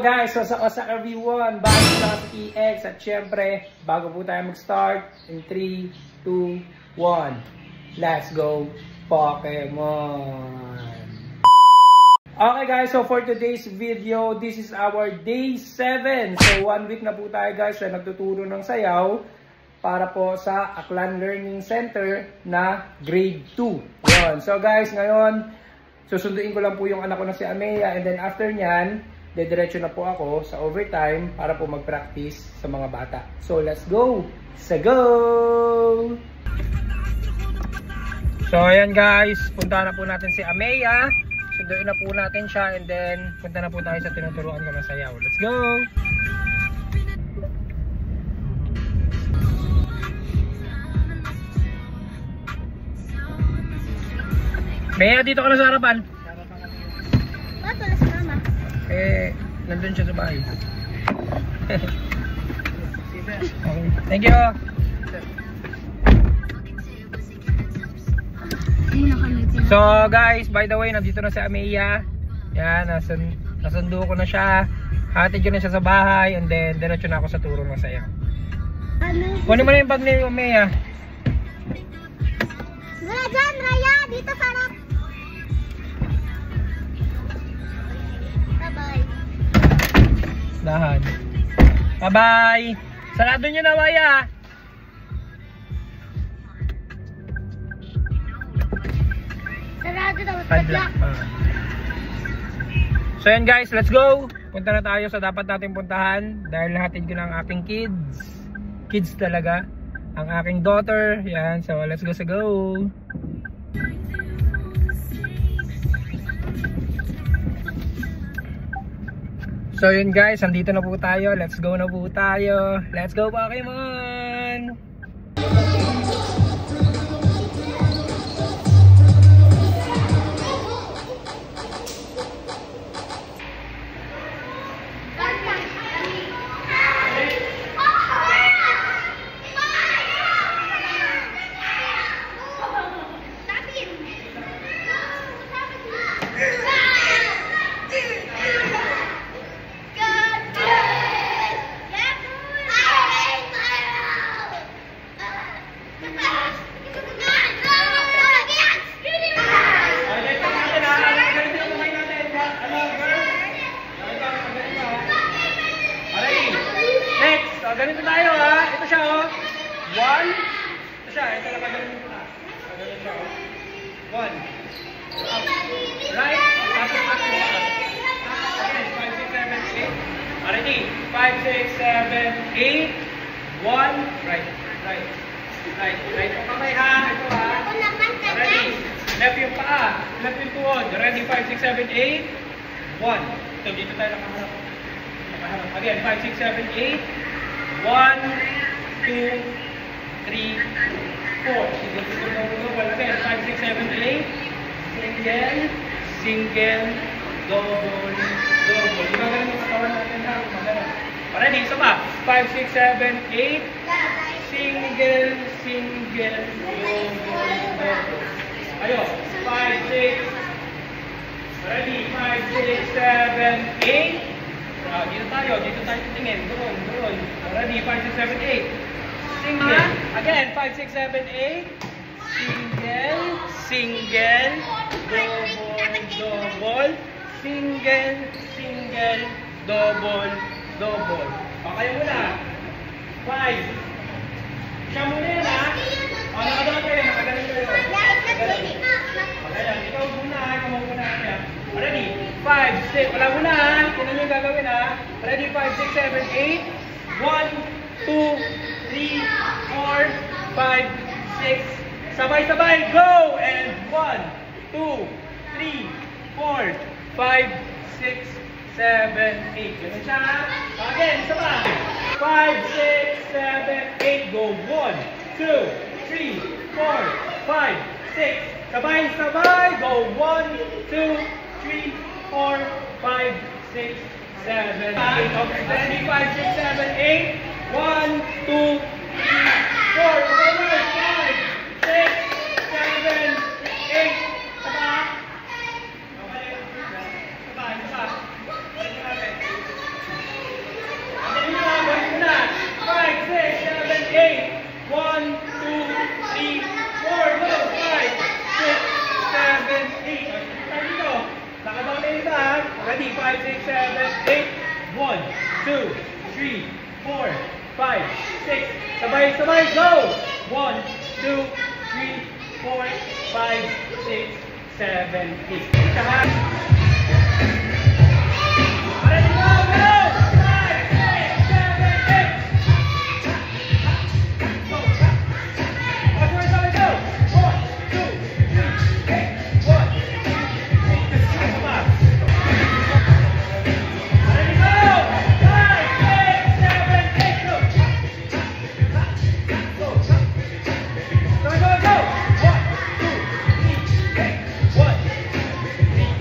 guys, what's up everyone? Bago lang sa TX at syempre, bago po tayo mag-start in 3, 2, 1. Let's go, Pokemon! Okay guys, so for today's video, this is our day 7. So 1 week na po tayo guys na nagtuturo ng sayaw para po sa Aklan Learning Center na grade 2. Yun. So guys, ngayon, susunduin ko lang po yung anak ko na si Amea and then after nyan, dediretso na po ako sa overtime para po mag-practice sa mga bata. So, let's go! Sa go! So, ayan guys. Punta na po natin si Amea. Sunduin na po natin siya and then punta na po tayo sa tinuturuan ko ng sayaw. Let's go! Amea, dito ka na sa harapan. Ba't wala si mama? Nandun siya sa bahay. Okay. Thank you. So guys, by the way, nandito na si Amea. Yan, nasundo ko na siya. Hatid ko na siya sa bahay and then diretso na ako sa turo ng sayaw. Kunin mo na yung bag ni Amea. Wala dyan, Raya! Dito sa harap! Bye-bye! Dahan. Bye-bye! Sarado nyo na, Waya! Sarado daw, Padlock. So yan guys, let's go! Punta na tayo sa dapat natin puntahan dahil nahatid ko na ang aking kids. Kids talaga. Ang aking daughter. Yan, so let's go sa go! So yun guys, andito na po tayo. Let's go na po tayo. Let's go Pokemon! Ganito tayo ha. Ito siya oh. 1. Ito siya. Ito lang ganito na. Ganito siya oh. 1. Up. Right. Tapos natin siya. Again. 5, 6, 7, 8. Already. 5, 6, 7, 8. 1. Right. Right. Right. Right. Ito kamay ha. Ito ha. Already. Left yung paa. Left yung tuhod. Ready. 5, 6, 7, 8. 1. Ito. Dito tayo nakaharap. Nakaharap. Again. 5, 6, 7, 8. 1, 2, 3, 4. Again, 5, 6, 7, 8. Single, single, double, double. Di ba ganun yung katawan natin ha? Already, isa pa. 5, 6, 7, 8. Single, single, double, double. Ayo, 5, 6. Already, 5, 6, 7, 8. Dito tayo titingin. Doon. Already, 5, 6, 7, 8. Single. Again, 5, 6, 7, 8. Single, single, double, double. Single, single, double, double. Okay muna. 5. Siya muna yan ha. Nakagalan kayo. Okay, ikaw muna. Ikaw muna yan. Ready? 5, 6. Wala muna ha. Tinan nyo yung gagawin ha. Ready? 5, 6, 7, 8. 1, 2, 3, 4, 5, 6. Sabay-sabay. Go! And 1, 2, 3, 4, 5, 6, 7, 8. Ganun siya ha. Again, sabay. 5, 6, 7, 8. Go. 1, 2, 3, 4, 5, 6. Sabay-sabay. Go. 1, 2, 3, 4, 5, 6, 7, 8. Okay, ready? 5, 6, 7, 8. 1, 2, 3, 4. 5, 6, 7, 8. 1, 2, 3, 4, 5, 6, 7, 8. Saba. Okay. Saba. Saba. Balik natin. Ready? 5, 6, 7, 8. 1, 2, 3, 4, 5, 6. Sabay-sabay, go! 1, 2, 3, 4, 5, 6, 7, 8. Isa ha? Ready, go, go! 5, 6, 7, 8. Go, go. Sabay, go! 1, 2, 3, 8. 1, 2, 3, come on. Ready, go! 5, 6, 7, 8, go! Go, go. Go, go, go! 1, 2, 3, 8. 1, 2, 3,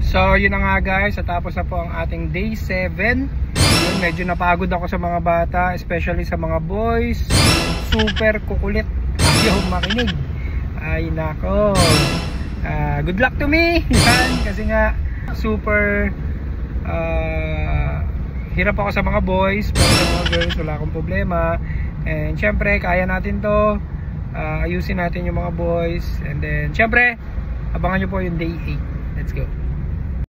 So yun na nga guys, tapos na po ang ating day 7. Medyo napagod ako sa mga bata, especially sa mga boys. Super kukulit, ayaw makinig. Ay nako, good luck to me. Yan, kasi nga super hirap ako sa mga boys, pero sa mga girls wala akong problema. And syempre kaya natin to. Ayusin natin yung mga boys. And then syempre abangan nyo po yung day 8. Let's go.